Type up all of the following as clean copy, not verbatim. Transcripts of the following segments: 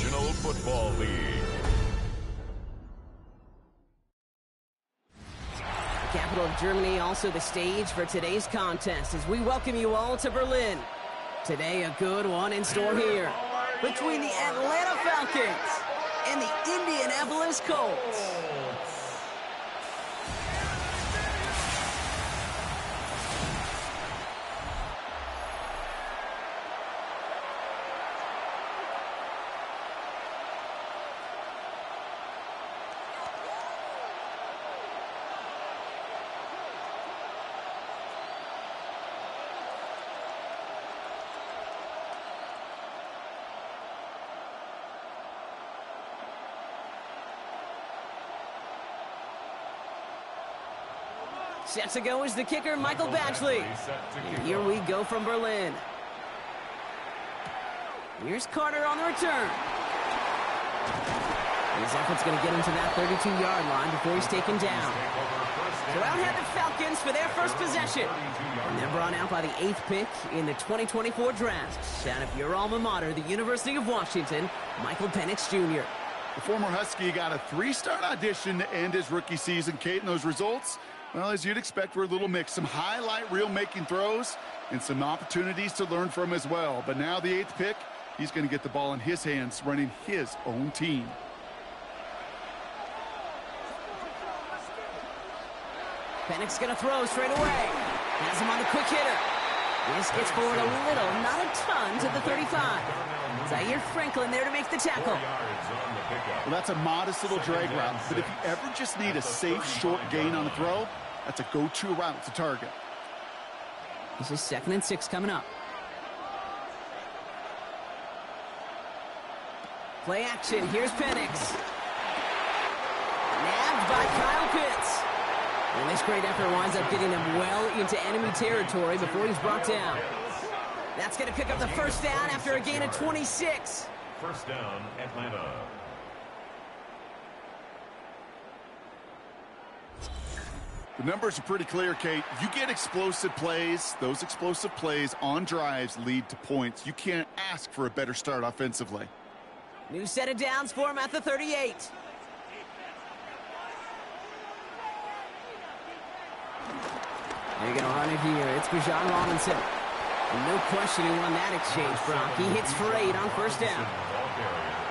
National Football League. The capital of Germany, also the stage for today's contest as we welcome you all to Berlin. Today, a good one in store here between the Atlanta Falcons and the Indianapolis Colts. Set to go is the kicker, Michael Batchley. And here we go from Berlin. Here's Carter on the return. His effort's going to get him to that 32-yard line before he's taken down. So out head the Falcons for their first possession. And they're brought out by the 8th pick in the 2024 draft. Out of your alma mater, the University of Washington, Michael Penix Jr. The former Husky got a 3-start audition to end his rookie season. Kate, and those results, well, as you'd expect, were a little mixed. Some highlight reel making throws and some opportunities to learn from as well. But now the 8th pick, he's going to get the ball in his hands, running his own team. Penix going to throw straight away. Has him on the quick hitter. This gets forward a little, not a ton, to the 35. Zaire Franklin there to make the tackle. Well, that's a modest little drag route, but if you ever just need a safe, short gain on the throw, that's a go-to route to target. This is 2nd and 6 coming up. Play action. Here's Penix. Nabbed by Kyle Pitts. And this great effort winds up getting them well into enemy territory before he's brought down. That's going to pick up the first down after a gain of 26. First down, Atlanta. The numbers are pretty clear, Kate. You get explosive plays. Those explosive plays on drives lead to points. You can't ask for a better start offensively. New set of downs for him at the 38. They're going to run it here. It's Bijan Robinson. And no question who won that exchange, Brock. He hits for 8 on first down.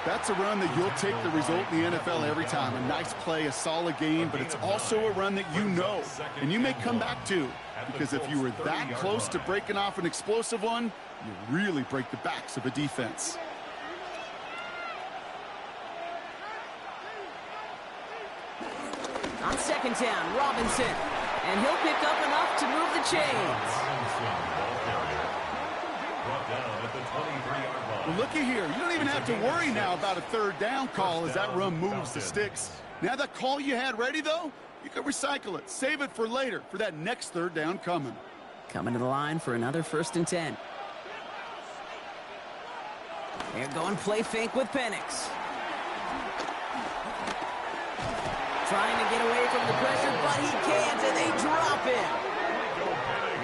That's a run that you'll take the result in the NFL every time. A nice play, a solid game, but it's also a run that you know. And you may come back to, because if you were that close to breaking off an explosive one, you really break the backs of a defense. On second down, Robinson. And he'll pick up enough to move the chains. Well, looky here. You don't even have to worry now about a 3rd down call as that run moves the sticks. Now that call you had ready, though, you can recycle it. Save it for later, for that next 3rd down coming. Coming to the line for another 1st and 10. They're going play fake with Penix. Trying to get away from the pressure, but he can't, and they drop him.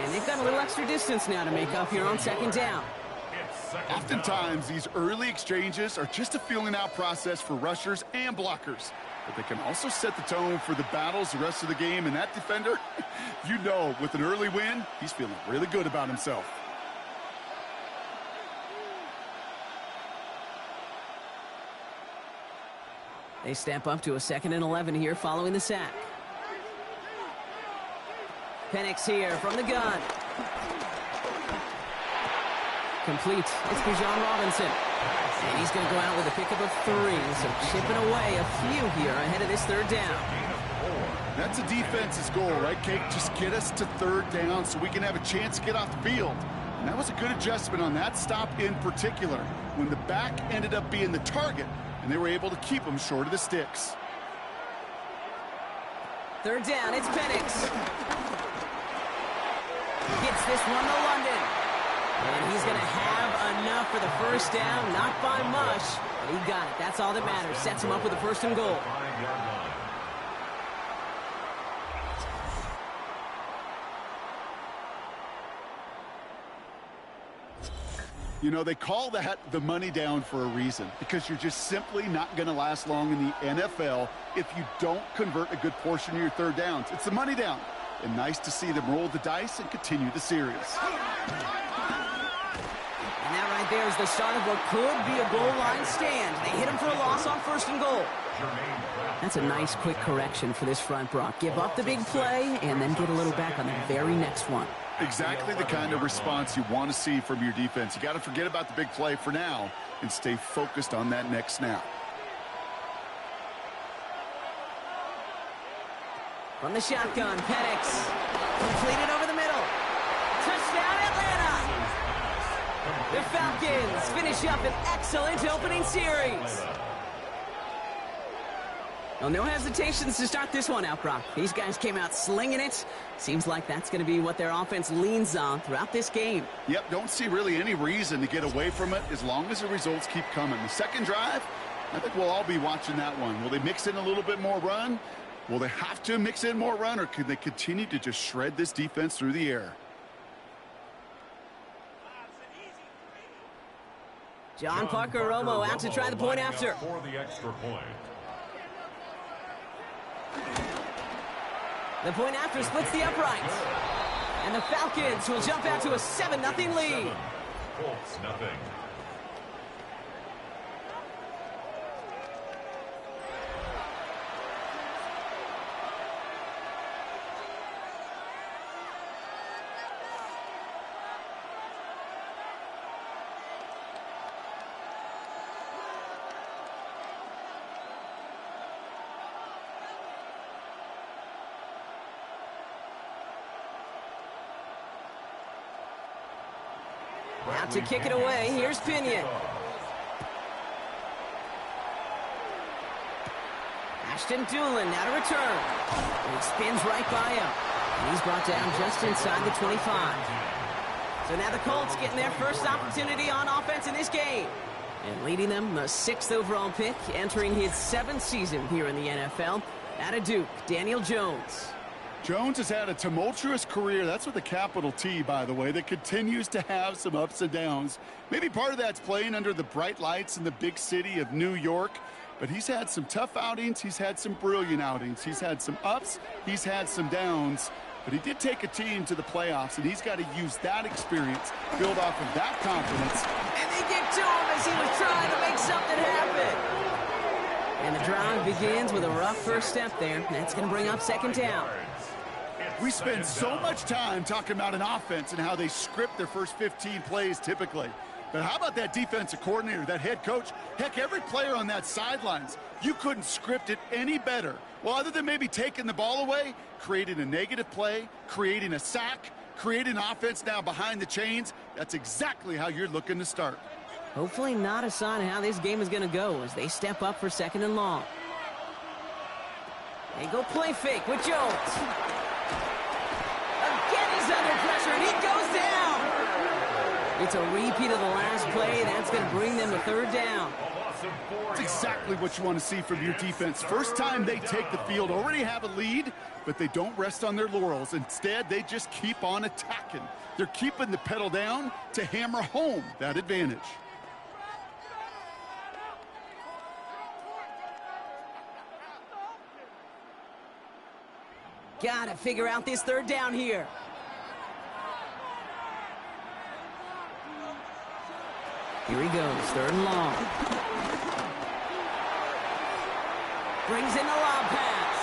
And they've got a little extra distance now to make up here on 2nd down. Oftentimes, these early exchanges are just a feeling-out process for rushers and blockers. But they can also set the tone for the battles the rest of the game. And that defender, you know, with an early win, he's feeling really good about himself. They step up to a 2nd and 11 here following the sack. Penix here from the gun. Complete. It's Bijan Robinson. And he's going to go out with a pickup of 3. So chipping away a few here ahead of this 3rd down. That's a defense's goal, right, Kate? Just get us to 3rd down so we can have a chance to get off the field. And that was a good adjustment on that stop in particular, when the back ended up being the target, and they were able to keep him short of the sticks. 3rd down, it's Penix. Gets this one to London. And he's going to have enough for the first down, not by much, but he got it. That's all that matters. Sets him up with a 1st and goal. You know, they call that the money down for a reason, because you're just simply not going to last long in the NFL if you don't convert a good portion of your third downs. It's the money down. And nice to see them roll the dice and continue the series. And that right there is the start of what could be a goal line stand. They hit him for a loss on 1st and goal. That's a nice quick correction for this front, Brock. Give up the big play and then get a little back on the very next one. Exactly the kind of response you want to see from your defense. You got to forget about the big play for now and stay focused on that next snap. From the shotgun, Penix. Completed over the middle. Touchdown, Atlanta! The Falcons finish up an excellent opening series. Well, no hesitations to start this one out, Brock. These guys came out slinging it. Seems like that's going to be what their offense leans on throughout this game. Yep, don't see really any reason to get away from it as long as the results keep coming. The second drive, I think we'll all be watching that one. Will they mix in a little bit more run? Will they have to mix in more run, or can they continue to just shred this defense through the air? John Parker Romo out to try the point after. For the extra point. The point after splits the uprights. And the Falcons will jump out to a 7-0 lead. Colts nothing. Out to kick it away, here's Pinion. Ashton Doolin now to return. And he spins right by him. And he's brought down just inside the 25. So now the Colts getting their first opportunity on offense in this game. And leading them, the 6th overall pick, entering his 7th season here in the NFL. Out of Duke, Daniel Jones. Jones has had a tumultuous career. That's with a capital T, by the way, that continues to have some ups and downs. Maybe part of that's playing under the bright lights in the big city of New York. But he's had some tough outings. He's had some brilliant outings. He's had some ups. He's had some downs. But he did take a team to the playoffs, and he's got to use that experience, build off of that confidence. And they get to him as he was trying to make something happen. And the drive begins with a rough first step there. That's going to bring up 2nd down. We spend so much time talking about an offense and how they script their first 15 plays typically. But how about that defensive coordinator, that head coach? Heck, every player on that sidelines, you couldn't script it any better. Well, other than maybe taking the ball away, creating a negative play, creating a sack, creating offense now behind the chains, that's exactly how you're looking to start. Hopefully not a sign of how this game is going to go as they step up for 2nd and long. They go play fake with Jones. Again, he's under pressure, and he goes down. It's a repeat of the last play. That's going to bring them to 3rd down. That's exactly what you want to see from your defense. First time they take the field, already have a lead, but they don't rest on their laurels. Instead, they just keep on attacking. They're keeping the pedal down to hammer home that advantage. Got to figure out this 3rd down here. Here he goes, 3rd and long. Brings in the lob pass.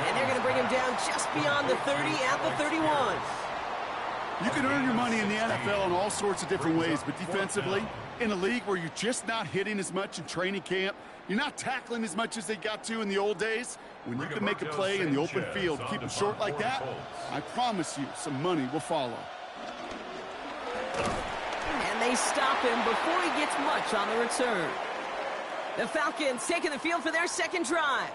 And they're going to bring him down just beyond the 30 at the 31. You can earn your money in the NFL in all sorts of different ways, but defensively, in a league where you're just not hitting as much in training camp, you're not tackling as much as they got to in the old days, when you can make a play in the open field, keep them short like that, I promise you some money will follow. And they stop him before he gets much on the return. The Falcons taking the field for their 2nd drive.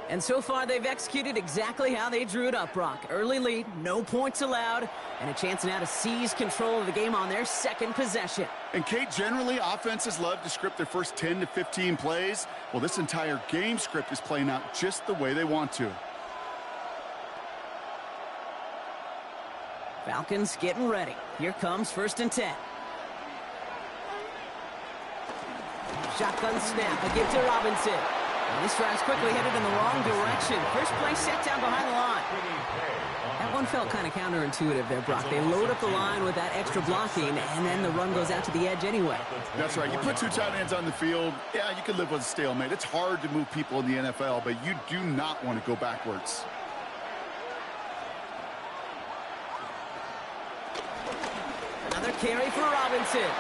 And so far, they've executed exactly how they drew it up, Brock. Early lead, no points allowed, and a chance now to seize control of the game on their 2nd possession. And, Kate, generally, offenses love to script their first 10 to 15 plays. Well, this entire game script is playing out just the way they want to. Falcons getting ready. Here comes 1st and 10. Shotgun snap. A give to Robinson. And this drive's quickly headed in the wrong direction. First play set down behind the line. That one felt kind of counterintuitive there, Brock. They load up the line with that extra blocking, and then the run goes out to the edge anyway. That's right. You put two tight ends on the field, yeah, you can live with a stalemate. It's hard to move people in the NFL, but you do not want to go backwards. Another carry for Robinson.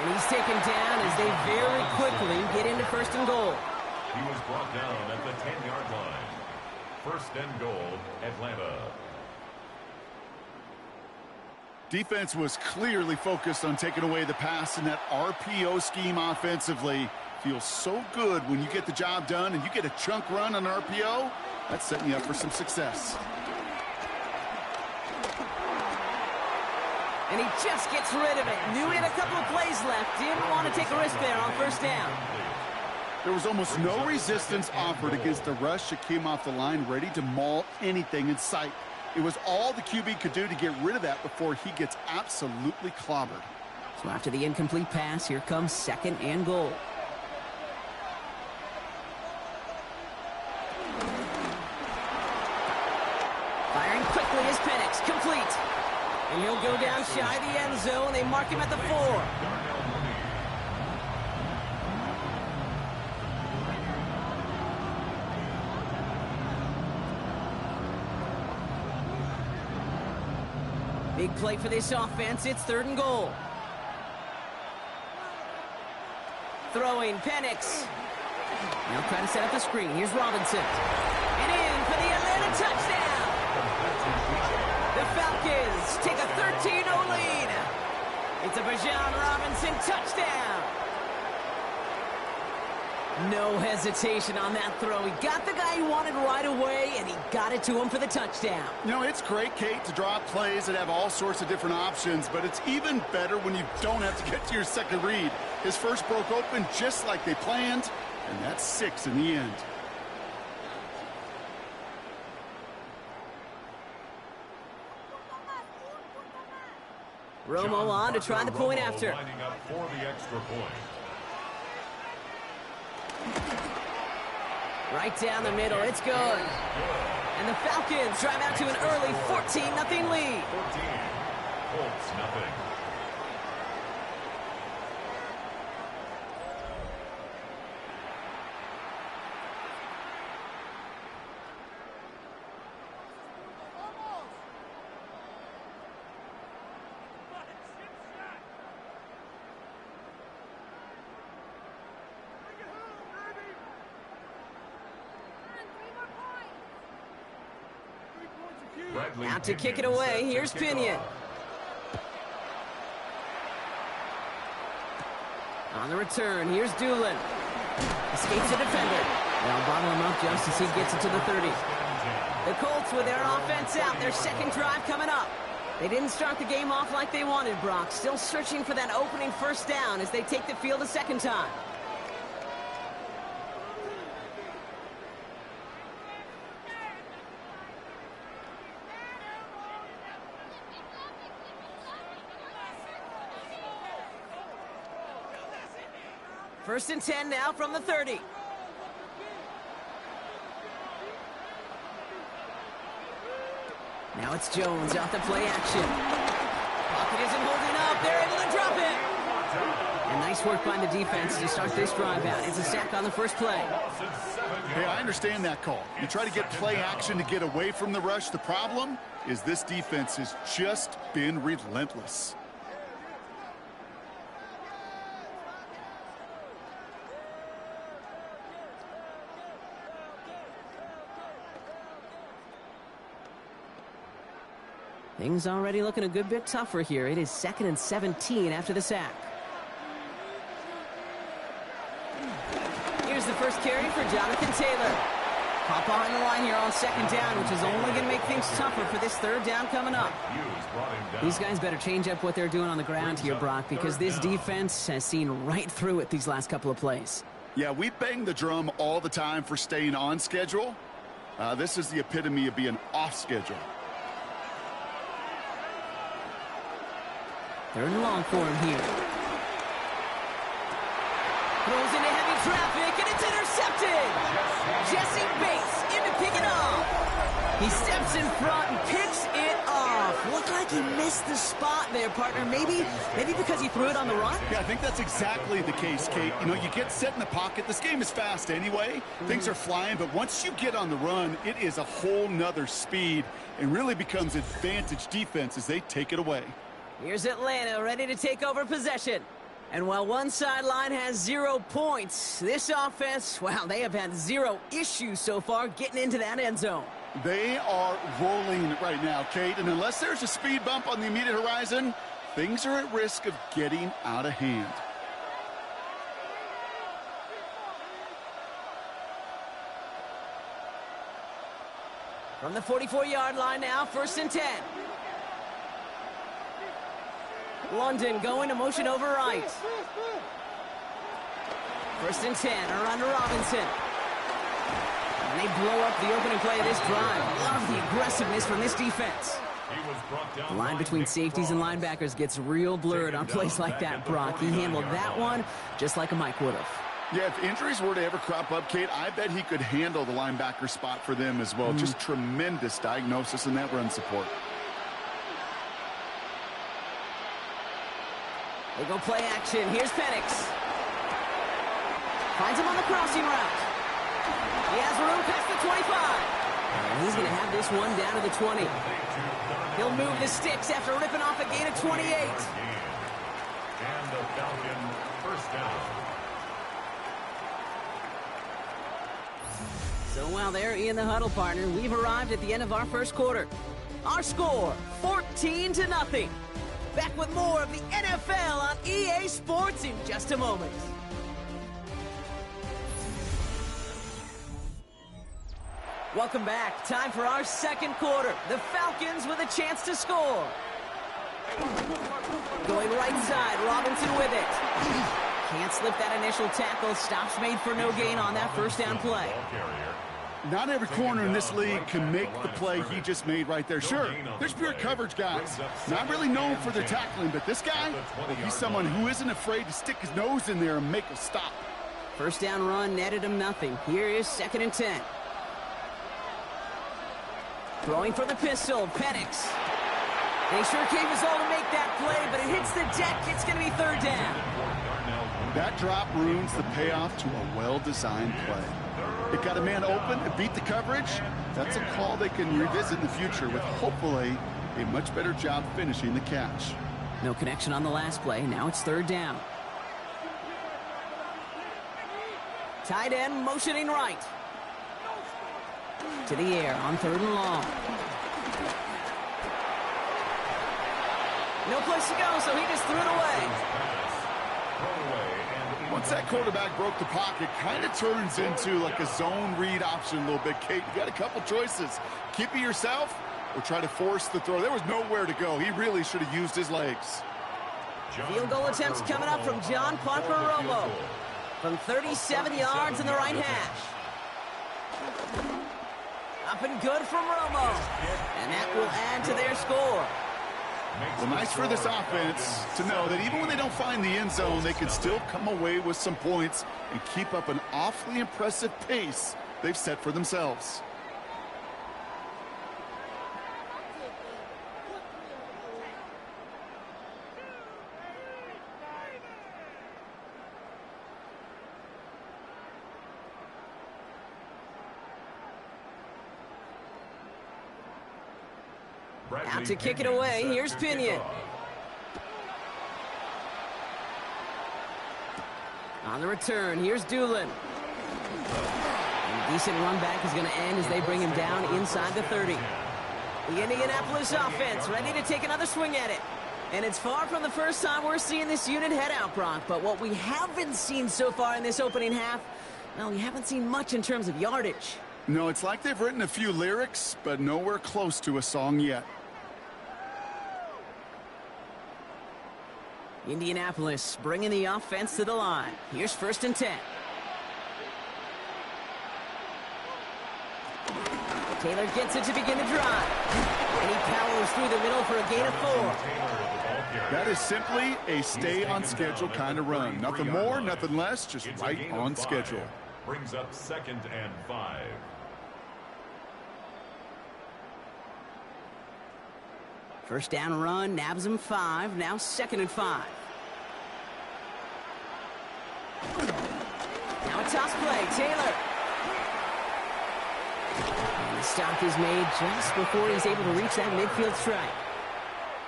And he's taken down as they very quickly get into first and goal. He was brought down at the 10-yard line. First and goal, Atlanta. Defense was clearly focused on taking away the pass in that RPO scheme offensively. Feels so good when you get the job done and you get a chunk run on RPO. That's setting you up for some success. And he just gets rid of it. Knew he had a couple of plays left. Didn't want to take a risk there on first down. There was almost no resistance offered against the rush that came off the line, ready to maul anything in sight. It was all the QB could do to get rid of that before he gets absolutely clobbered. So after the incomplete pass, here comes second and goal. Firing quickly is Penix, complete. And he'll go down shy of the end zone. They mark him at the 4. Big play for this offense. It's third and goal. Throwing Penix. Now trying to set up the screen. Here's Robinson. And in for the Atlanta touchdown. The Falcons take a 13-0 lead. It's a Bijan Robinson touchdown. No hesitation on that throw. He got the guy he wanted right away, and he got it to him for the touchdown. You know, it's great, Kate, to draw plays that have all sorts of different options, but it's even better when you don't have to get to your second read. His first broke open just like they planned, and that's 6 in the end. Romo on to try the point after. Lining up for the extra point. Right down the middle, it's good. And the Falcons drive out to an early 14-0 lead. 14, Colts nothing. Out to kick it away, here's Pinion. On the return, here's Doolin. Escapes the defender. They'll bottle him up just as he gets it to the 30. The Colts with their offense out, their second drive coming up. They didn't start the game off like they wanted, Brock. Still searching for that opening first down as they take the field a second time. First and 10 now from the 30. Now it's Jones off the play action. Pocket isn't holding up. They're able to drop it. And nice work by the defense to start this drive out. It's a sack on the first play. Hey, I understand that call. You try to get play action to get away from the rush. The problem is this defense has just been relentless. Things already looking a good bit tougher here. It is 2nd and 17 after the sack. Here's the first carry for Jonathan Taylor. Hop on the line here on second down, which is only going to make things tougher for this third down coming up. These guys better change up what they're doing on the ground here, Brock, because this defense has seen right through it these last couple of plays. Yeah, we bang the drum all the time for staying on schedule. This is the epitome of being off schedule. Third and long for him here. Throws into heavy traffic, and it's intercepted. Jesse Bates in to pick it off. He steps in front and picks it off. Looked like he missed the spot there, partner. Maybe because he threw it on the run? Yeah, I think that's exactly the case, Kate. You know, you get set in the pocket. This game is fast anyway. Things are flying, but once you get on the run, it is a whole nother speed and really becomes advantage defense as they take it away. Here's Atlanta ready to take over possession. And while one sideline has 0 points, this offense, well, they have had 0 issues so far getting into that end zone. They are rolling right now, Kate, and unless there's a speed bump on the immediate horizon, things are at risk of getting out of hand. From the 44-yard line now, 1st and 10. London going to motion over right. 1st and 10, around to Robinson. And they blow up the opening play of this drive. Love the aggressiveness from this defense. The line between safeties and linebackers gets real blurred on plays like that, Brock. He handled that one just like a Mike would have. Yeah, if injuries were to ever crop up, Kate, I bet he could handle the linebacker spot for them as well. Just tremendous diagnosis in that run support. They go play action. Here's Penix. Finds him on the crossing route. He has room past the 25. And he's going to have this one down to the 20. He'll move the sticks after ripping off a gain of 28. And the Falcon 1st down. So while they're in the huddle, partner, we've arrived at the end of our 1st quarter. Our score, 14-0. Back with more of the NFL on EA Sports in just a moment. Welcome back. Time for our 2nd quarter. The Falcons with a chance to score. Going right side, Robinson with it. Can't slip that initial tackle. Stops made for no gain on that 1st down play. Not every corner in this league can make the play he just made right there. Sure, there's pure coverage guys. Not really known for their tackling, but this guy, he's someone who isn't afraid to stick his nose in there and make a stop. 1st down run netted him nothing. Here is 2nd and 10. Throwing for the pistol, Penix. They sure gave us all to make that play, but it hits the deck. It's going to be 3rd down. That drop ruins the payoff to a well-designed play. It got a man open and beat the coverage. That's a call they can revisit in the future with hopefully a much better job finishing the catch. No connection on the last play. Now it's 3rd down. Tight end motioning right. To the air on 3rd and long. No place to go, so he just threw it away. Once that quarterback broke the pocket, kind of turns into like a zone read option a little bit, Kate. You got a couple choices. Keep it yourself or try to force the throw. There was nowhere to go. He really should have used his legs. Field goal attempts coming up from John Romo from 37 yards in the right hash. Up and good from Romo. And that will add to their score. Well, nice for this offense to know that even when they don't find the end zone, they can still come away with some points and keep up an awfully impressive pace they've set for themselves. Out to kick it away, here's Pinion. On the return, here's Doolin. And a decent run back is going to end as they bring him down inside the 30. The Indianapolis offense ready to take another swing at it. And it's far from the first time we're seeing this unit head out, Brock. But what we haven't seen so far in this opening half, well, we haven't seen much in terms of yardage. No, it's like they've written a few lyrics, but nowhere close to a song yet. Indianapolis bringing the offense to the line. Here's 1st and 10. Taylor gets it to begin the drive. And he powers through the middle for a gain of 4. That is simply a stay on schedule kind of run. Nothing more, nothing less, just right on schedule. Brings up 2nd and 5. First down run, nabs him 5. Now 2nd and 5. Now a toss play, Taylor. And the stop is made just before he's able to reach that midfield strike.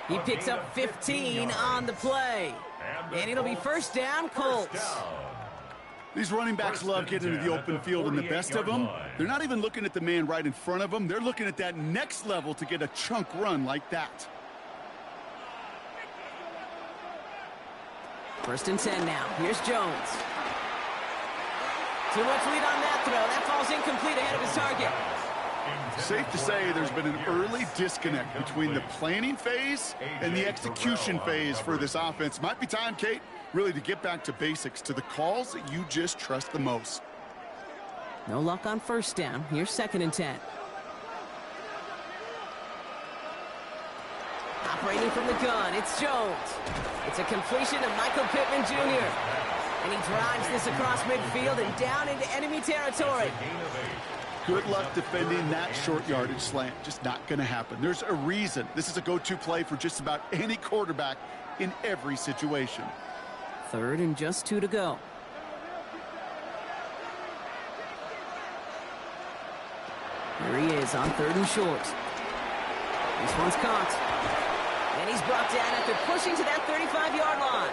He picks up 15 on the play. And it'll be first down, Colts. These running backs love getting into the open field, and the best of them, they're not even looking at the man right in front of them. They're looking at that next level to get a chunk run like that. First and 10 now. Here's Jones. Too much lead on that throw. That falls incomplete ahead of his target. Safe to say there's been an early disconnect between the planning phase and the execution phase for this offense. Might be time, Kate, really to get back to basics, to the calls that you just trust the most. No luck on first down. Here's 2nd and 10. Operating from the gun, it's Jones. It's a completion to Michael Pittman Jr. And he drives this across midfield and down into enemy territory. Good luck defending that short yardage slant. Just not going to happen. There's a reason. This is a go-to play for just about any quarterback in every situation. 3rd and just 2 to go. Here he is on 3rd and short. This one's caught. And he's brought down after pushing to that 35-yard line.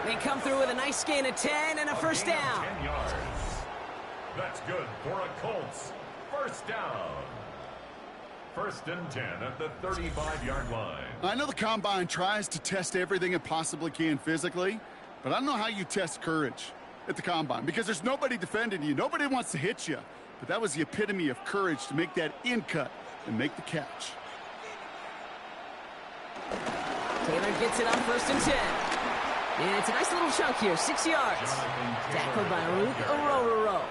They come through with a nice gain of 10 and a first down. 10 yards. That's good for a Colts. First down. 1st and 10 at the 35-yard line. I know the combine tries to test everything it possibly can physically, but I don't know how you test courage at the combine, because there's nobody defending you. Nobody wants to hit you. But that was the epitome of courage to make that in cut and make the catch. Taylor gets it on 1st and 10. And it's a nice little chunk here, 6 yards. Tackled by Luke Arororo.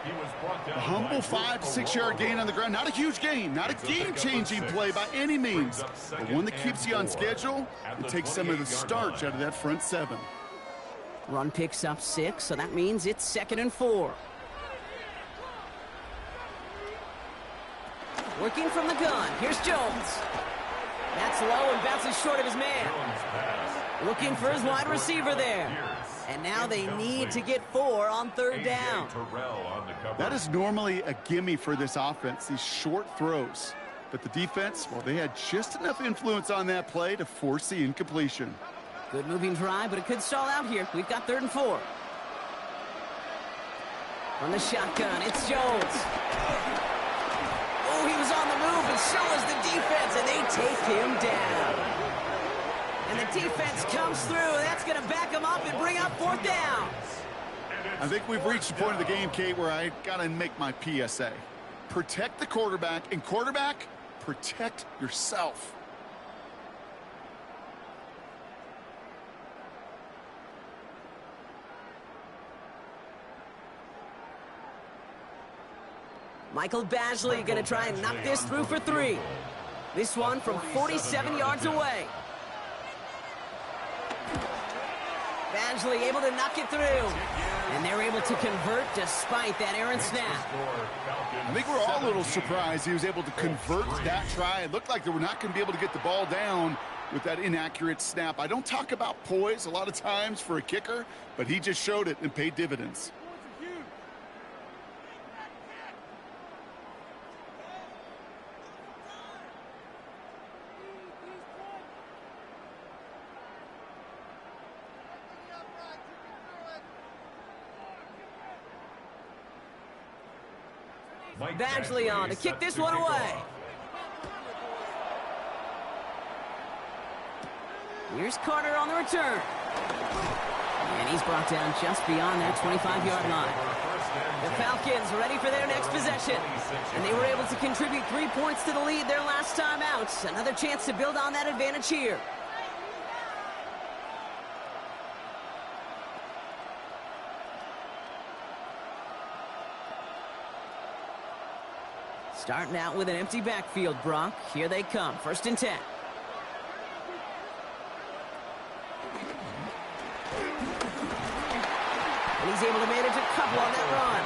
A humble 5- to 6-yard gain on the ground. Not a huge gain, not a game-changing play by any means, but one that keeps you on schedule and takes some of the starch out of that front 7. Run picks up 6, so that means it's 2nd and 4. Working from the gun, here's Jones. That's low and bounces short of his man. Looking for his wide receiver there. And now they need to get 4 on 3rd down. That is normally a gimme for this offense, these short throws. But the defense, well, they had just enough influence on that play to force the incompletion. Good moving drive, but it could stall out here. We've got 3rd and 4. On the shotgun, it's Jones. Oh, he was on the move, and so was the defense, and they take him down. And the defense comes through, and that's going to back him up and bring up 4th down. I think we've reached the point of the game, Kate, where I got to make my PSA. Protect the quarterback, and quarterback, protect yourself. Michael Badgley going to try and knock this through for 3. This one from 47 yards away. Badgley able to knock it through. And they're able to convert despite that errant snap. I think we're all a little surprised he was able to convert that try. It looked like they were not going to be able to get the ball down with that inaccurate snap. I don't talk about poise a lot of times for a kicker, but he just showed it and paid dividends. Badgley on to kick this one away. Here's Carter on the return. And he's brought down just beyond that 25-yard line. The Falcons ready for their next possession. And they were able to contribute 3 points to the lead their last time out. Another chance to build on that advantage here. Starting out with an empty backfield, Brock. Here they come. 1st and 10. he's able to manage a couple on that run.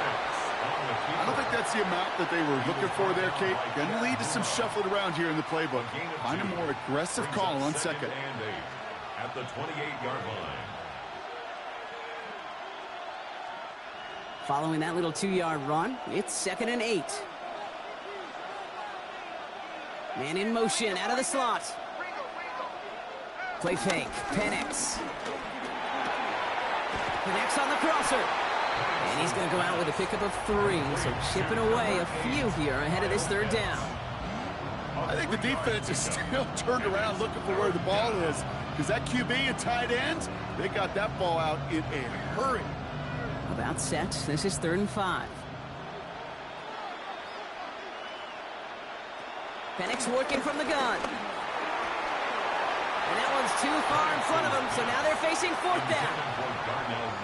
I don't think that's the amount that they were looking for there, Kate. Going to lead to some shuffling around here in the playbook. Find a more aggressive call on second. At the 28-yard line. Following that little 2-yard run, it's 2nd and 8. Man in motion, out of the slot. Play fake, Penix. Connects on the crosser. And he's going to go out with a pickup of 3, so chipping away a few here ahead of this 3rd down. I think the defense is still turned around looking for where the ball is, because that QB and tight end, they got that ball out in a hurry. About set. This is 3rd and 5. Penix working from the gun. And that one's too far in front of them, so now they're facing 4th down.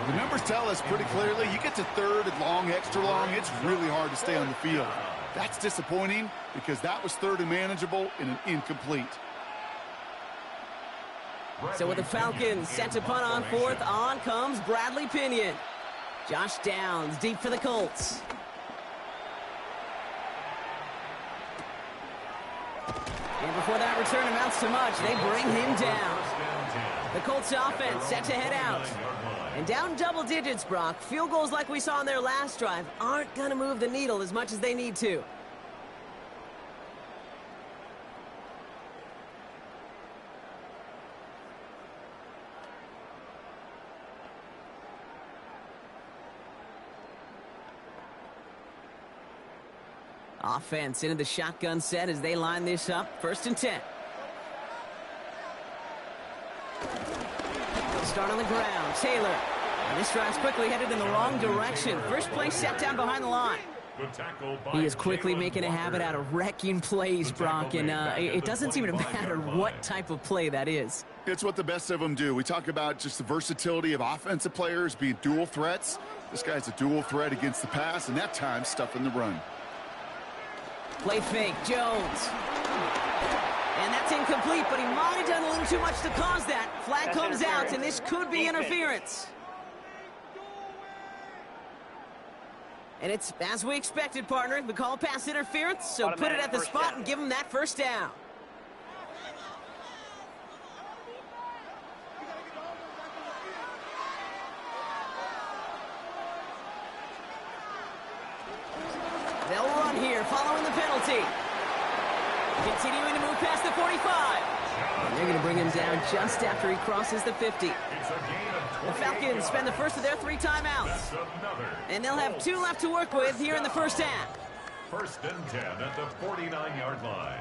The numbers tell us pretty clearly, you get to 3rd and long, extra long, it's really hard to stay on the field. That's disappointing because that was 3rd and manageable and an incomplete. So with the Falcons set to punt on 4th, on comes Bradley Pinion. Josh Downs deep for the Colts. And before that return amounts to much, they bring him down. The Colts offense set to head out. And down double digits, Brock. Field goals like we saw on their last drive aren't going to move the needle as much as they need to. Offense into the shotgun set as they line this up. 1st and 10. They'll start on the ground. Taylor. And this drive's quickly headed in the wrong direction. First play set down behind the line. He is quickly making a habit out of wrecking plays, Brock, and it doesn't seem to matter what type of play that is. It's what the best of them do. We talk about just the versatility of offensive players being dual threats. This guy's a dual threat against the pass, and that time stuffing the run. Play fake, Jones. And that's incomplete, but he might have done a little too much to cause that. Flag comes out, and this could be interference. And it's as we expected, partner. The call pass interference, so put it at the spot and give him that 1st down. They'll run here following the penalty. Continuing to move past the 45. And they're going to bring him down just after he crosses the 50. The Falcons spend the first of their 3 timeouts. And they'll have 2 left to work with here in the 1st half. 1st and 10 at the 49-yard line.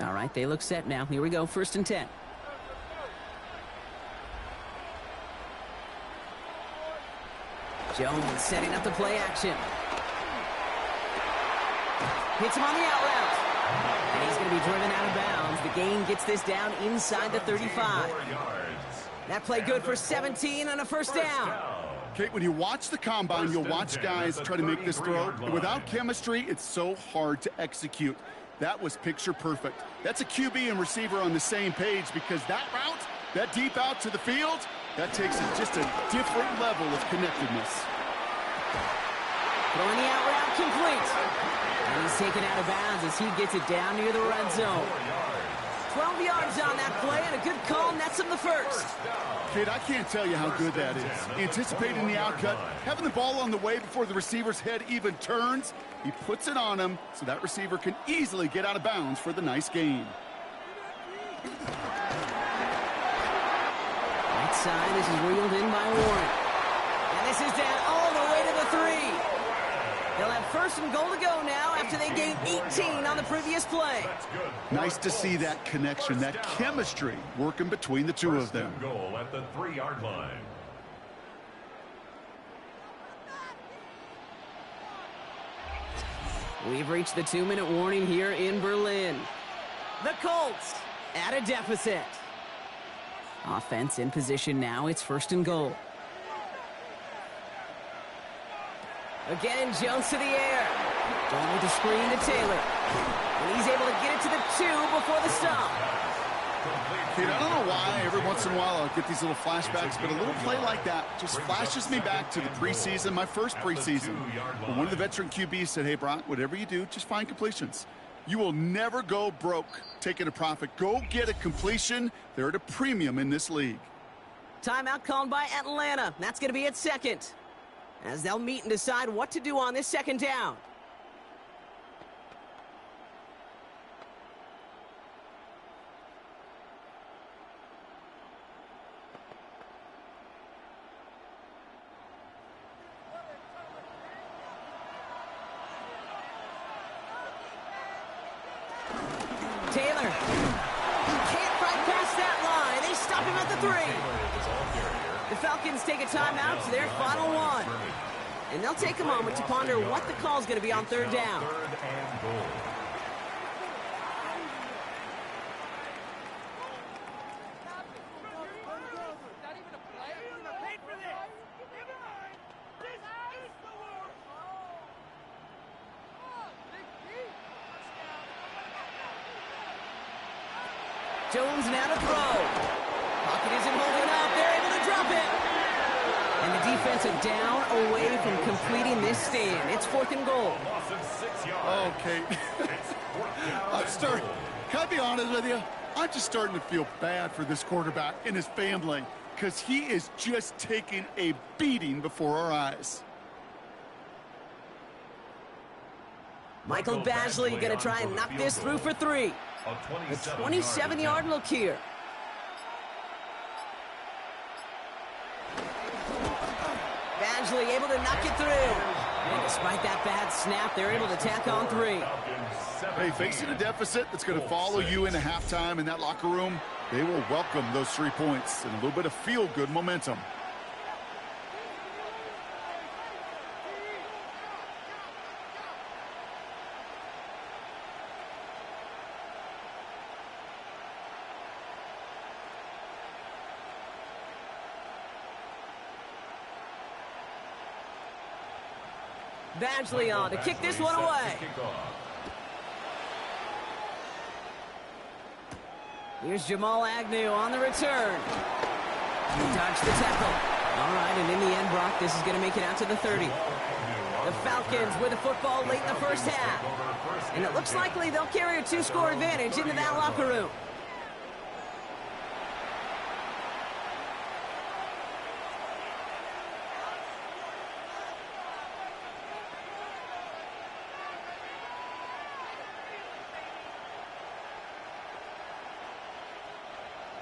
All right, they look set now. Here we go, 1st and 10. Jones setting up the play action. Hits him on the out route. And he's going to be driven out of bounds. The gain gets this down inside the 35. That play good for 17 on a 1st down. Kate, when you watch the combine, you'll watch guys try to make this throw. And without chemistry, it's so hard to execute. That was picture perfect. That's a QB and receiver on the same page because that route, that deep out to the field, that takes it just a different level of connectedness. Throwing the out route complete. And he's taken out of bounds as he gets it down near the red zone. 12 yards on that play and a good call nets him the 1st. Kate, I can't tell you how good that is. Anticipating the outcut, having the ball on the way before the receiver's head even turns. He puts it on him so that receiver can easily get out of bounds for the nice gain. Right side, this is reeled in by Warren. And this is down all the way to the 3. They'll have 1st and goal to go now after they gained 18 on the previous play. Nice to see that connection, that chemistry working between the two of them. Goal at the 3-yard line. We've reached the 2-minute warning here in Berlin. The Colts at a deficit. Offense in position now. It's 1st and goal. Again, Jones to the air. Going with the screen to Taylor. And he's able to get it to the 2 before the stop. Kid, I don't know why every once in a while I'll get these little flashbacks, but a little play like that just flashes me back to the preseason, my first preseason. When one of the veteran QBs said, hey, Brock, whatever you do, just find completions. You will never go broke taking a profit. Go get a completion. They're at a premium in this league. Timeout called by Atlanta. That's going to be at second, as they'll meet and decide what to do on this second down. Taylor can't fight past that line. They stop him at the 3. The Falcons take a timeout to their final one. And they'll take a moment to ponder what the call is going to be on third down. Jones now to throw. Pocket isn't holding up. They're able to drop it. And the defensive down away from completing this stand. It's 4th and goal. Okay. Can I be honest with you? I'm just starting to feel bad for this quarterback and his family because he is just taking a beating before our eyes. Michael Badgley going to try and knock this through for 3. A 27-yard look here. Badgley able to knock it through. And despite that bad snap, they're able to tack on 3. Hey, facing a deficit that's going to follow you into halftime in that locker room, they will welcome those 3 points and a little bit of feel-good momentum. Badgley on to kick this one away. Here's Jamal Agnew on the return. He dodged the tackle. All right, and in the end, Brock, this is going to make it out to the 30. The Falcons with the football late in the first half. And it looks likely they'll carry a 2-score advantage into that locker room.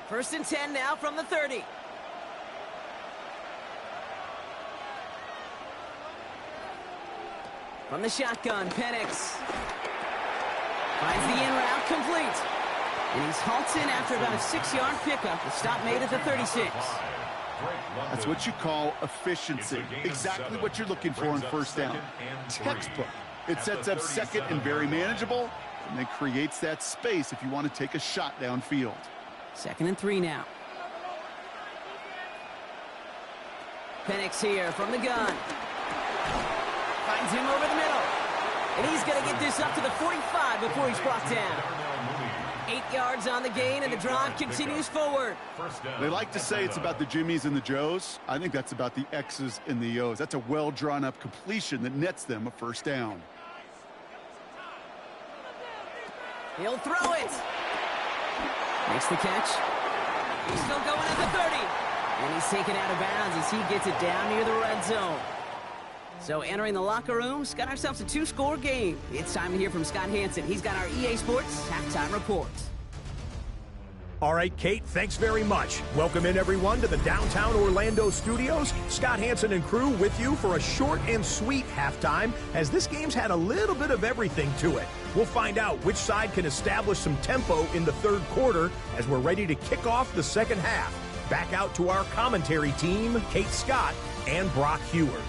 First and 10 now from the 30. From the shotgun, Penix finds the in route complete. And he's halted after about a 6-yard pickup. The stop made at the 36. That's what you call efficiency. Exactly what you're looking for on first down. Textbook. It sets up second and very manageable, and then creates that space if you want to take a shot downfield. 2nd and 3 now. Penix here from the gun. Finds him over the middle. And he's going to get this up to the 45 before he's brought down. 8 yards on the gain, and the drive continues forward. They like to say it's about the Jimmies and the Joes. I think that's about the X's and the O's. That's a well-drawn-up completion that nets them a first down. He'll throw it. Makes the catch. He's still going at the 30. And he's taken out of bounds as he gets it down near the red zone. So entering the locker room, it's got ourselves a 2-score game. It's time to hear from Scott Hansen. He's got our EA Sports halftime report. All right, Kate, thanks very much. Welcome in, everyone, to the downtown Orlando studios. Scott Hansen and crew with you for a short and sweet halftime, as this game's had a little bit of everything to it. We'll find out which side can establish some tempo in the third quarter as we're ready to kick off the second half. Back out to our commentary team, Kate Scott and Brock Heward.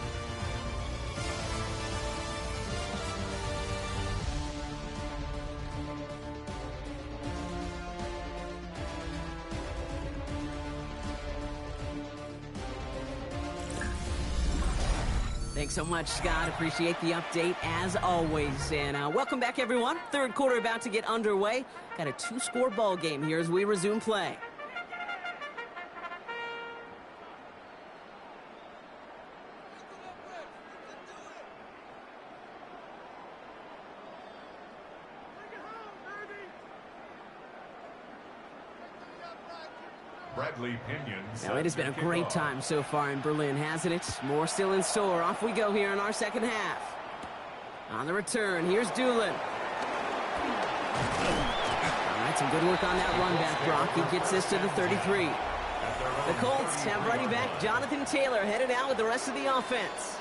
Thanks so much, Scott. Appreciate the update, as always. And welcome back, everyone. Third quarter about to get underway. Got a 2-score ball game here as we resume play. Now, it has been a great time so far in Berlin, hasn't it? More still in store. Off we go here in our second half. On the return, here's Doolin. All right, some good work on that run back, Brock. He gets this to the 33. The Colts have running back Jonathan Taylor headed out with the rest of the offense.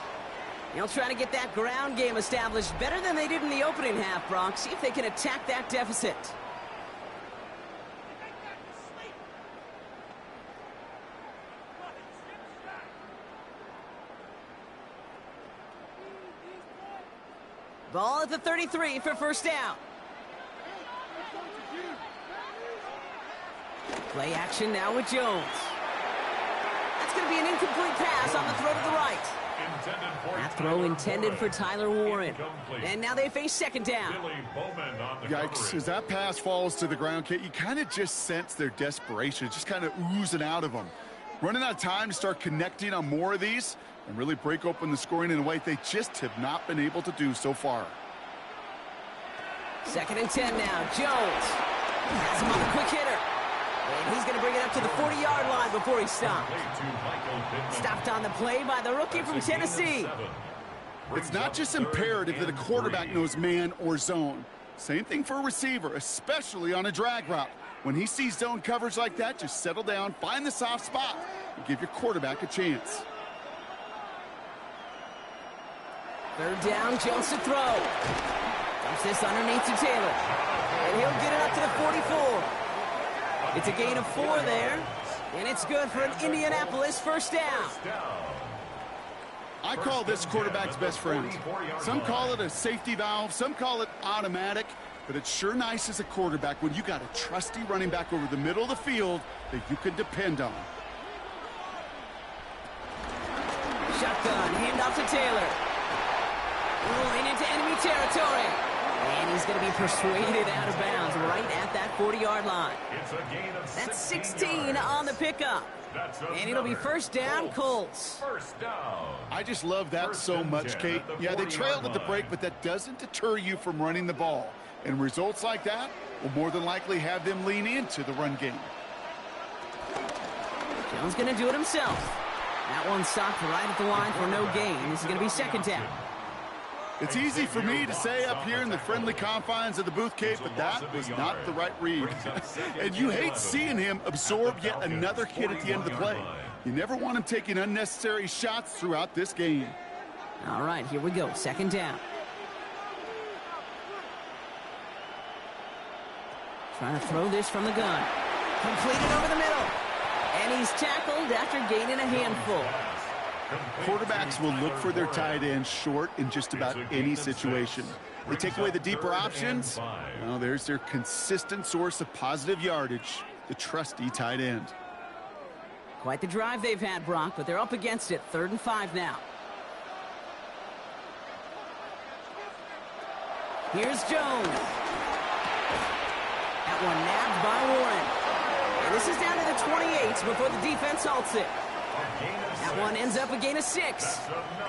They'll try to get that ground game established better than they did in the opening half, Brock. See if they can attack that deficit. Ball at the 33 for first down. Play action now with Jones. That's going to be an incomplete pass on the throw to the right. That throw intended for Tyler Warren. And now they face second down. Yikes, as that pass falls to the ground, Kate, you kind of just sense their desperation, just kind of oozing out of them. Running out of time to start connecting on more of these and really break open the scoring in a way they just have not been able to do so far. 2nd and 10 now. Jones has him on a quick hitter. And he's going to bring it up to the 40-yard line before he stopped. Stopped on the play by the rookie from Tennessee. It's not just imperative that a quarterback knows man or zone. Same thing for a receiver, especially on a drag route. When he sees zone coverage like that, just settle down, find the soft spot, and give your quarterback a chance. 3rd down, Jones to throw. Dumps this underneath to Taylor. And he'll get it up to the 44. It's a gain of 4 there. And it's good for an Indianapolis first down. I call this quarterback's best friend. Some call it a safety valve, some call it automatic, but it's sure nice as a quarterback when you got a trusty running back over the middle of the field that you can depend on. Shotgun, handoff to Taylor. Rolling into enemy territory. And he's going to be persuaded out of bounds right at that 40-yard line. That's 16 on the pickup. And it'll be first down, Colts. I just love that so much, Kate. Yeah, they trailed at the break, but that doesn't deter you from running the ball. And results like that will more than likely have them lean into the run game. Jones going to do it himself. That one stopped right at the line for no gain. This is going to be second down. It's easy for me to say up here in the friendly confines of the booth, Kate, but that was not the right read. And you hate seeing him absorb yet another hit at the end of the play. You never want him taking unnecessary shots throughout this game. All right, here we go. Second down. Trying to throw this from the gun. Completed over the middle. And he's tackled after gaining a handful. Quarterbacks will look for their tight end short in just about any situation. They take away the deeper options. Well, there's their consistent source of positive yardage, the trusty tight end. Quite the drive they've had, Brock, but they're up against it. 3rd and 5 now. Here's Jones. That one nabbed by Warren. And this is down to the 28 before the defense halts it. That one ends up a gain of 6.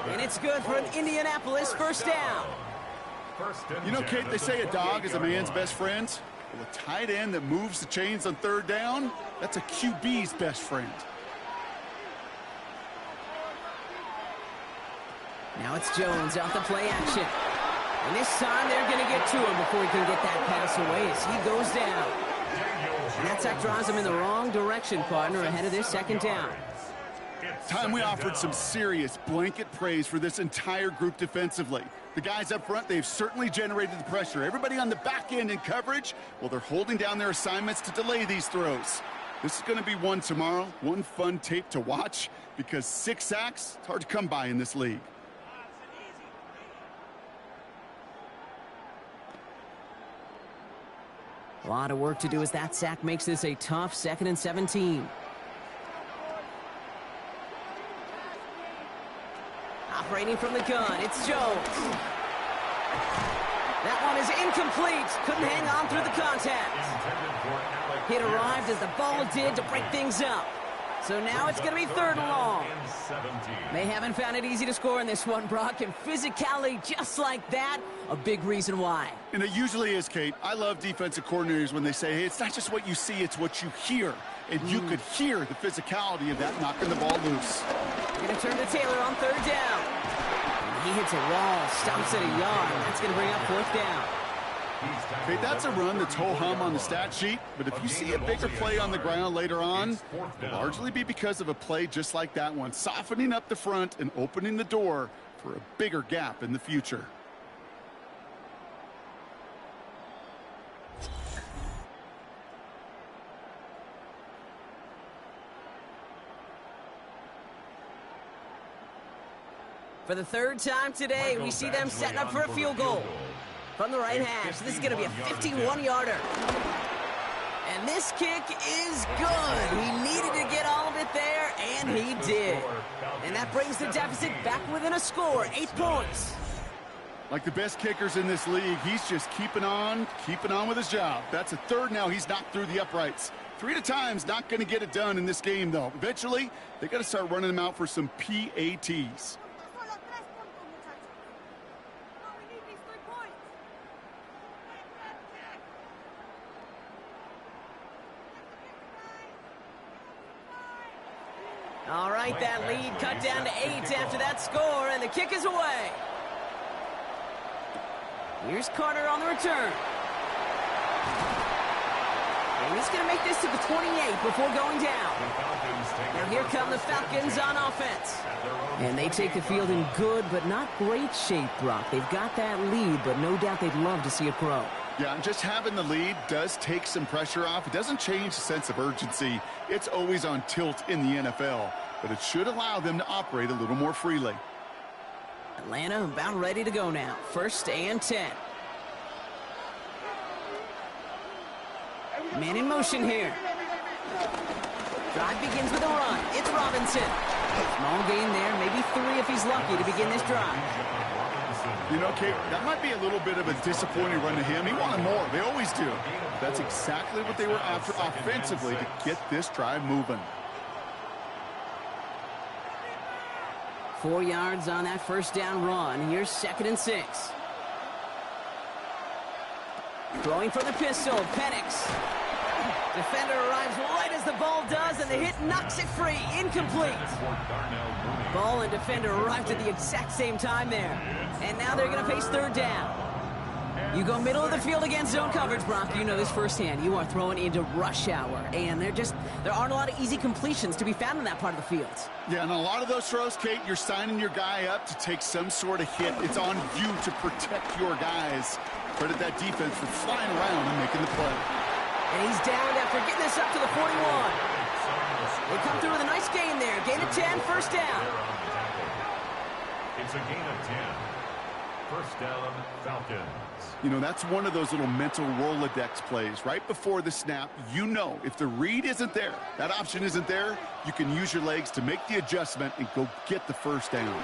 And it's good for an Indianapolis first down. You know, Kate, they say a dog is a man's best friend. Well, a tight end that moves the chains on 3rd down, that's a QB's best friend. Now it's Jones out the play action. And this time they're going to get to him before he can get that pass away as he goes down. And that sack draws him in the wrong direction, partner, ahead of this second down. Time we offered some serious blanket praise for this entire group defensively. The guys up front, they've certainly generated the pressure. Everybody on the back end in coverage, well, they're holding down their assignments to delay these throws. This is going to be one tomorrow, one fun tape to watch, because 6 sacks, it's hard to come by in this league. A lot of work to do as that sack makes this a tough 2nd and 17. Operating from the gun, it's Jones. That one is incomplete. Couldn't hang on through the contact. It arrived as the ball did to break things up. So now it's going to be 3rd and long. They haven't found it easy to score in this one, Brock, and physicality just like that, a big reason why. And it usually is, Kate. I love defensive coordinators when they say, hey, it's not just what you see, it's what you hear. And you could hear the physicality of that knocking the ball loose. Going to turn to Taylor on 3rd down. And he hits a wall, stumps at a yard. That's going to bring up 4th down. Okay, that's a run that's ho-hum on the stat sheet, but if you see a bigger play on the ground later on, it'll largely be because of a play just like that one, softening up the front and opening the door for a bigger gap in the future. For the 3rd time today, we see them setting up for a field goal. From the right hash, this is going to be a 51-yarder. And this kick is good. He needed to get all of it there, and he did. And that brings the deficit back within a score, 8 points. Like the best kickers in this league, he's just keeping on with his job. That's a 3rd now. He's knocked through the uprights. 3 at a time's not going to get it done in this game, though. Eventually, they got to start running them out for some PATs. All right, that lead cut down to 8 after that score, and the kick is away. Here's Carter on the return. And he's going to make this to the 28 before going down. Now here come the Falcons on offense. And they take the field in good but not great shape, Brock. They've got that lead, but no doubt they'd love to see it grow. Yeah, and just having the lead does take some pressure off. It doesn't change the sense of urgency. It's always on tilt in the NFL, but it should allow them to operate a little more freely. Atlanta about ready to go now. 1st and 10. Man in motion here. Drive begins with a run. It's Robinson. Small gain there, maybe 3 if he's lucky to begin this drive. You know, Kate, that might be a little bit of a disappointing run to him. He wanted more. They always do. That's exactly what they were after offensively to get this drive moving. 4 yards on that 1st down run. Here's 2nd and 6. Throwing from the pistol, Penix. Defender arrives right as the ball does, and the hit knocks it free. Incomplete. Ball and defender arrived at the exact same time there. And now they're going to face 3rd down. You go middle of the field against zone coverage, Brock. You know this firsthand. You are throwing into rush hour, and there aren't a lot of easy completions to be found in that part of the field. Yeah, and a lot of those throws, Kate, you're signing your guy up to take some sort of hit. It's on you to protect your guys. Credit that defense for flying around and making the play. And he's down after getting this up to the 41. They come through with a nice gain there. Gain of 10, 1st down. It's a gain of 10. 1st down, Falcons. You know, that's one of those little mental Rolodex plays. Right before the snap, you know if the read isn't there, that option isn't there, you can use your legs to make the adjustment and go get the 1st down.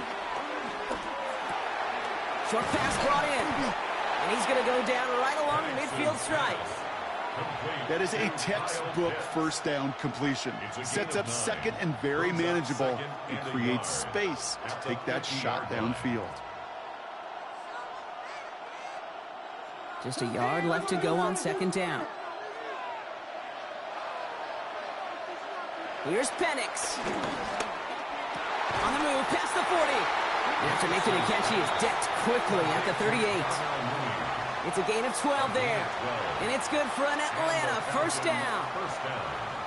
Short pass brought in. And he's going to go down right along the midfield stripe. That is a textbook 1st down completion. Sets up 2nd and very manageable and creates space to take that shot downfield. Just a yard left to go on 2nd down. Here's Penix. On the move, past the 40. And after making a catch, he is decked quickly at the 38. It's a gain of 12 there. And it's good for an Atlanta 1st down.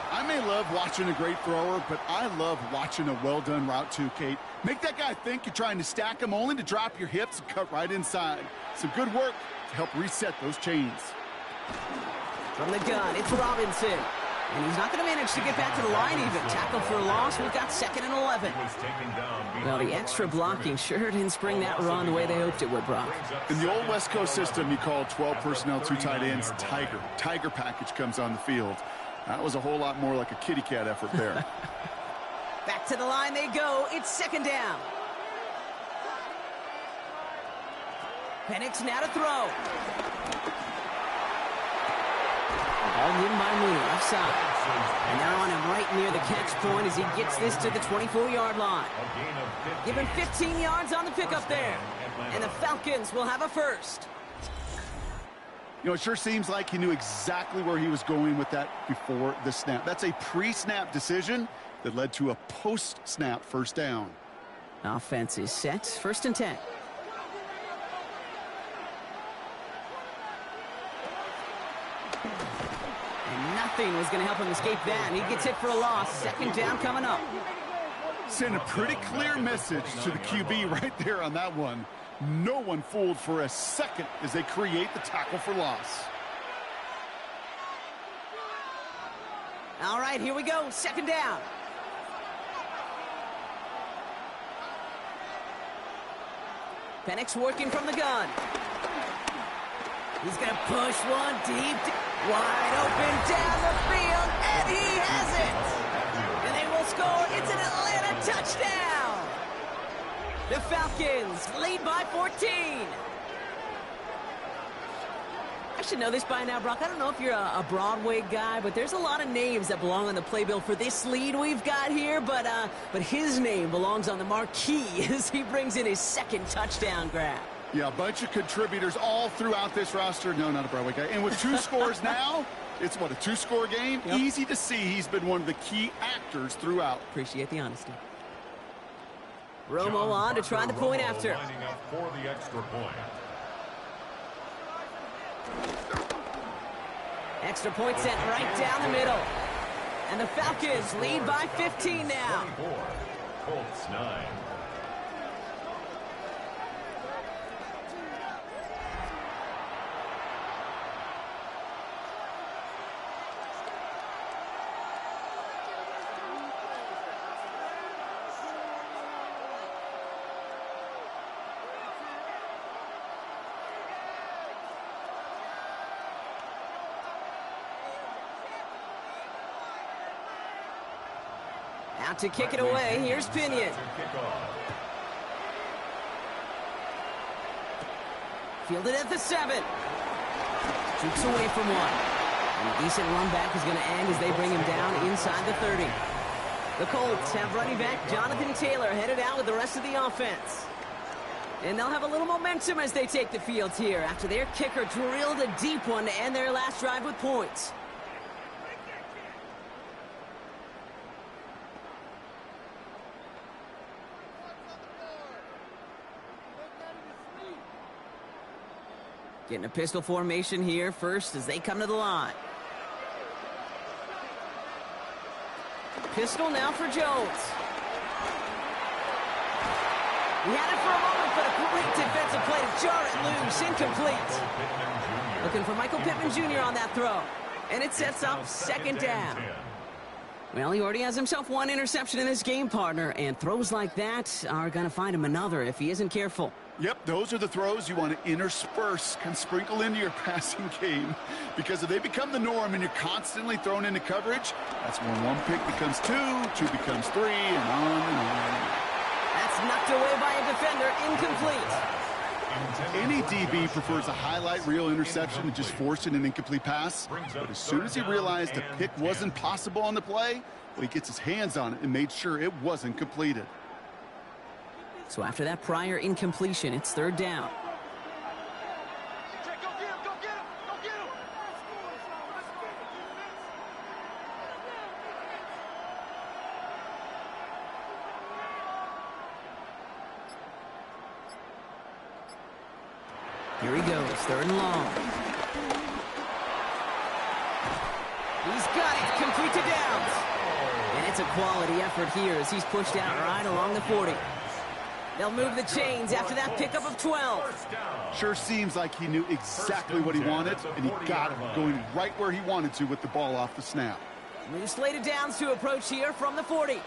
I may love watching a great thrower, but I love watching a well-done route too, Kate. Make that guy think you're trying to stack him only to drop your hips and cut right inside. Some good work to help reset those chains. From the gun, it's Robinson. And he's not going to manage to get back to the line even. Tackle for a loss. We've got 2nd and 11. Well, the extra blocking sure didn't spring that run the way they hoped it would, Brock. In the old West Coast system, you call 12 personnel, 2 tight ends, Tiger. Tiger package comes on the field. That was a whole lot more like a kitty cat effort there. Back to the line they go. It's 2nd down. Penix now to throw. Ball in by Mooney, left side. And they're on him right near the catch point as he gets this to the 24-yard line. Give him 15 yards on the pickup there. And the Falcons will have a first. You know, it sure seems like he knew exactly where he was going with that before the snap. That's a pre-snap decision that led to a post-snap first down. Offense is set. 1st and 10. And nothing was going to help him escape that. He gets hit for a loss. 2nd down coming up. Send a pretty clear message to the QB right there on that one. No one fooled for a second as they create the tackle for loss. All right, here we go. 2nd down. Penix working from the gun. He's going to push one deep. Wide open down the field, and he has it. And they will score. It's an Atlanta touchdown. The Falcons lead by 14. I should know this by now, Brock. I don't know if you're a Broadway guy, but there's a lot of names that belong on the playbill for this lead we've got here. But his name belongs on the marquee as he brings in his 2nd touchdown grab. Yeah, a bunch of contributors all throughout this roster. No, not a Broadway guy. And with 2 scores now, it's what, a 2-score game? Yep. Easy to see he's been one of the key actors throughout. Appreciate the honesty. Romo on to try the point after. Lining up for the extra point. Extra point sent right down the middle. And the Falcons lead by 15 now. 24, Colts 9. Out to kick it away. Here's Pinion. Fielded at the 7. Jukes away from one. And a decent run back is going to end as they bring him down inside the 30. The Colts have running back Jonathan Taylor headed out with the rest of the offense. And they'll have a little momentum as they take the field here after their kicker drilled a deep one to end their last drive with points. Getting a pistol formation here first as they come to the line. Pistol now for Jones. He had it for a moment, but a great defensive play to jar it loose. Incomplete. Looking for Michael Pittman Jr. on that throw. And it sets up 2nd down. Well, he already has himself 1 interception in this game, partner. And throws like that are going to find him another if he isn't careful. Yep, those are the throws you want to intersperse, can sprinkle into your passing game. Because if they become the norm and you're constantly thrown into coverage, that's when 1 pick becomes 2, 2 becomes 3, and on and on. That's knocked away by a defender, incomplete. Any DB prefers a highlight reel interception to just forcing an incomplete pass. But as soon as he realized a pick wasn't possible on the play, well, he gets his hands on it and made sure it wasn't completed. So after that prior incompletion, it's 3rd down. Here he goes, 3rd and long. He's got it, complete to Downs. And it's a quality effort here as he's pushed out right along the 40. They'll move the chains after that pickup of 12. Sure seems like he knew exactly what he wanted, and he got it going right where he wanted to with the ball off the snap. Moves slated downs to approach here from the 40.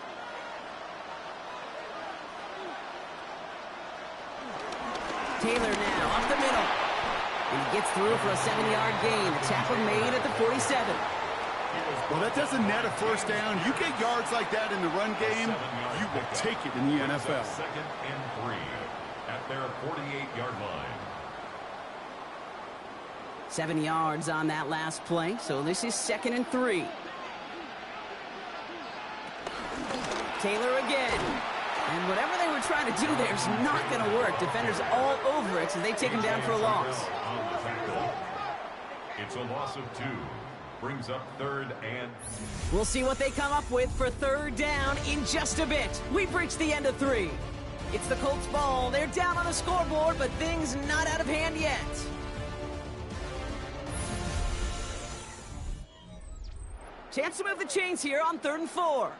Taylor now up the middle. And he gets through for a 7-yard gain. The tackle made at the 47. Well, that doesn't net a first down. You get yards like that in the run game, you will take it in the NFL. 2nd and 3 at their 48-yard line. 7 yards on that last play, so this is 2nd and 3. Taylor again. And whatever they were trying to do there is not going to work. Defenders all over it, so they take him down for a loss. It's a loss of 2. Brings up 3rd and... We'll see what they come up with for 3rd down in just a bit. We've reached the end of 3. It's the Colts ball. They're down on the scoreboard, but things not out of hand yet. Chance to move the chains here on 3rd and 4.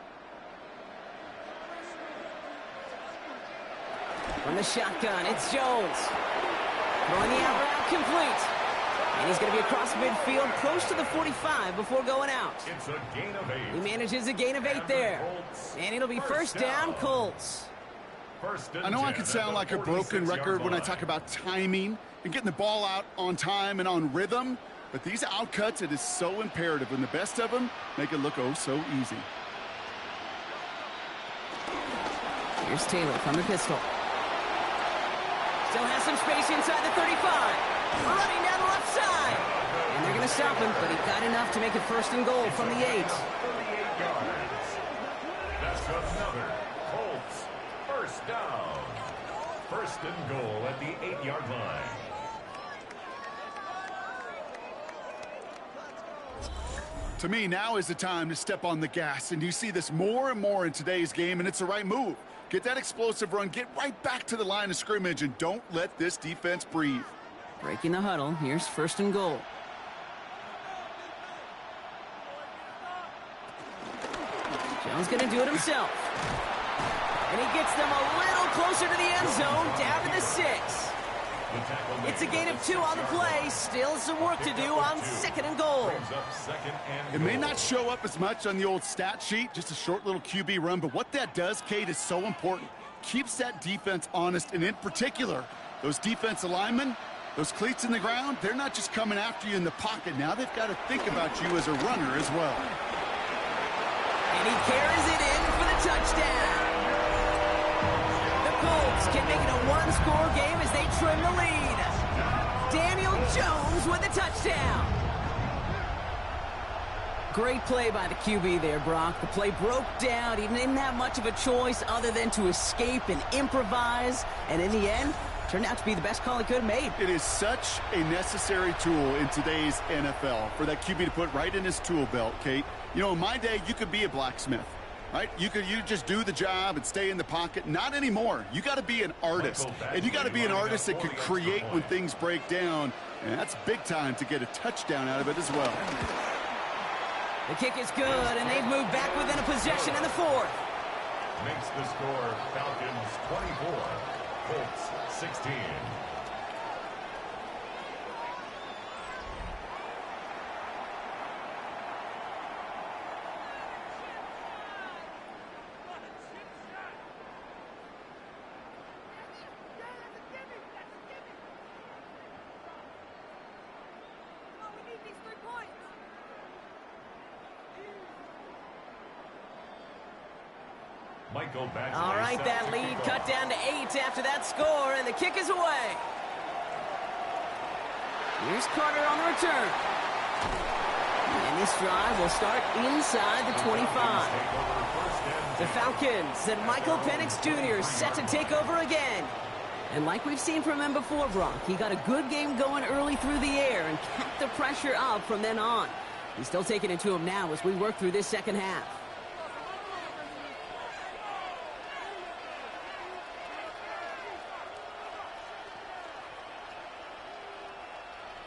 From the shotgun, it's Jones. Throwing the out route complete. And he's going to be across midfield, close to the 45 before going out. It's a gain of 8. He manages a gain of 8 there. And it'll be first down, Colts. I know I can sound like a broken record when I talk about timing and getting the ball out on time and on rhythm, but these outcuts, it is so imperative, and the best of them make it look oh so easy. Here's Taylor from the pistol. Still has some space inside the 35. Running down the left side. And they're going to stop him, but he got enough to make it 1st and goal from the 8. 38 yards. That's another Colts 1st down. 1st and goal at the 8-yard line. To me, now is the time to step on the gas, and you see this more and more in today's game, and it's the right move. Get that explosive run, get right back to the line of scrimmage, and don't let this defense breathe. Breaking the huddle. Here's 1st and goal. Jones going to do it himself. And he gets them a little closer to the end zone, down to the 6. It's a gain of 2 on the play. Still some work to do on 2nd and goal. It may not show up as much on the old stat sheet, just a short little QB run, but what that does, Kate, is so important. Keeps that defense honest, and in particular, those defensive linemen, those cleats in the ground, they're not just coming after you in the pocket. Now they've got to think about you as a runner as well. And he carries it in for the touchdown. The Colts can make it a 1-score game as they trim the lead. Daniel Jones with a touchdown. Great play by the QB there, Brock. The play broke down. He didn't have much of a choice other than to escape and improvise. And in the end, turned out to be the best call he could have made. It is such a necessary tool in today's NFL for that QB to put right in his tool belt, Kate. You know, in my day, you could be a blacksmith, right? You just do the job and stay in the pocket. Not anymore. You got to be an artist, and you got to be an artist that can create when things break down, and that's big time to get a touchdown out of it as well. The kick is good, and they've moved back within a possession in the 4th. Makes the score Falcons 24, Colts 16. All right, that lead cut down to 8 after that score, and the kick is away. Here's Carter on the return. And this drive will start inside the 25. The Falcons and Michael Penix Jr. set to take over again. And like we've seen from him before, Brock, he got a good game going early through the air and kept the pressure up from then on. He's still taking it to him now as we work through this second half.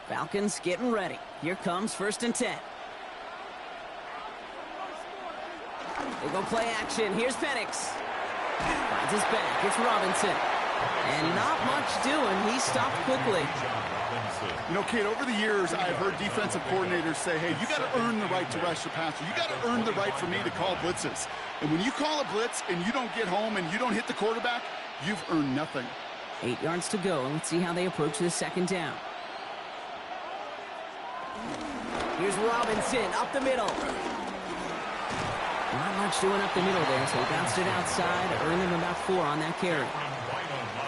Falcons getting ready. Here comes 1st and 10. They go play action. Here's Penix. Finds his back. It's Robinson. And not much doing. He stopped quickly. You know, Kate, over the years, I've heard defensive coordinators say, hey, you got to earn the right to rush the passer. You got to earn the right for me to call blitzes. And when you call a blitz and you don't get home and you don't hit the quarterback, you've earned nothing. 8 yards to go. Let's see how they approach the second down. Here's Robinson up the middle. Not much doing up the middle there, so he bounced it outside, earned him about 4 on that carry.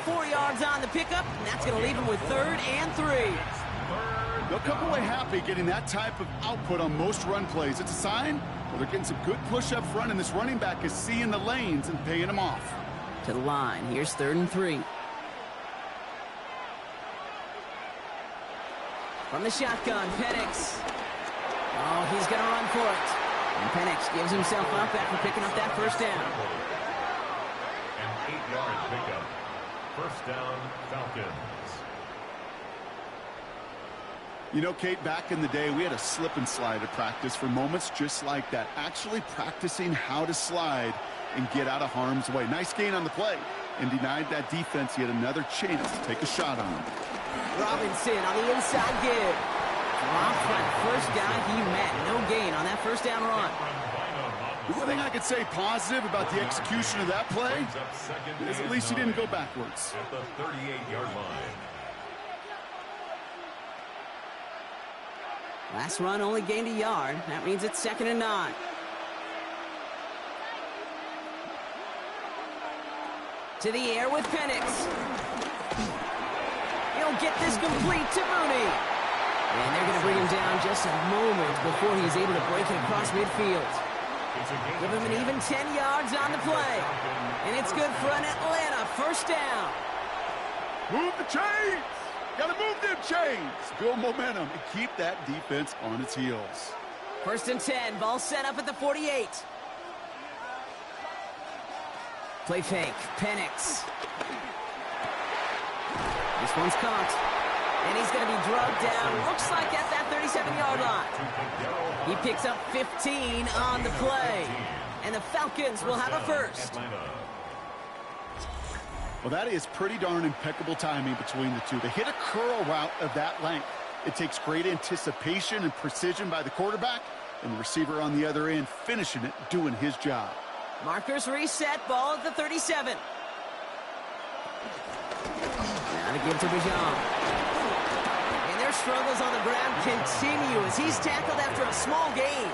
4 yards on the pickup, and that's going to leave him with 3rd and 3. 3rd They'll come away happy getting that type of output on most run plays. It's a sign well, they're getting some good push up front, and this running back is seeing the lanes and paying them off. To the line. Here's 3rd and 3. From the shotgun, Penix. Oh, he's going to run for it. And Penix gives himself up after picking up that first down. An 8-yard pickup. First down, Falcons. You know, Kate, back in the day, we had a slip and slide at practice for moments just like that. Actually practicing how to slide and get out of harm's way. Nice gain on the play, and denied that defense yet another chance to take a shot on him. Robinson on the inside give. Dropped for the first down he met. No gain on that first down run. The one thing I could say positive about the execution of that play is at least he didn't go backwards. At the 38-yard line. Last run only gained a yard. That means it's 2nd and 9. To the air with Penix. He'll get this complete to Mooney. And they're going to bring him down just a moment before he's able to break it across midfield. Give him an even 10 yards on the play. And it's good for an Atlanta first down. Move the chains! Gotta move them chains! Build momentum and keep that defense on its heels. 1st and 10. Ball set up at the 48. Play fake. Penix. This one's caught. And he's going to be drugged down. Looks like at that 37-yard line. He picks up 15 on the play. And the Falcons will have a first. Well, that is pretty darn impeccable timing between the two. They hit a curl route of that length. It takes great anticipation and precision by the quarterback, and the receiver on the other end finishing it, doing his job. Markers reset, ball at the 37. Now to give to Bijan. And their struggles on the ground continue as he's tackled after a small gain.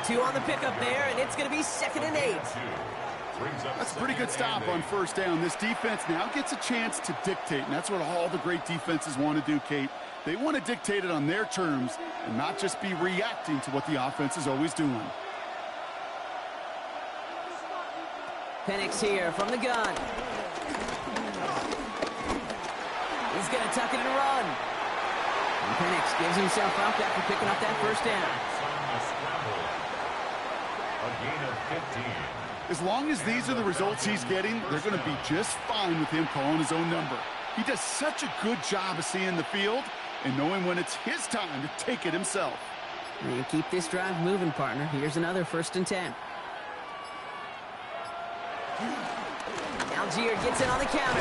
2 on the pickup there, and it's going to be 2nd and 8. That's a pretty good stop on first down. This defense now gets a chance to dictate, and that's what all the great defenses want to do, Kate. They want to dictate it on their terms and not just be reacting to what the offense is always doing. Penix here from the gun. He's going to tuck it and run. And Penix gives himself up after picking up that first down. A gain of 15. As long as these are the results he's getting, they're going to be just fine with him calling his own number. He does such a good job of seeing the field and knowing when it's his time to take it himself. You keep this drive moving, partner. Here's another 1st and 10. Algier gets it on the counter.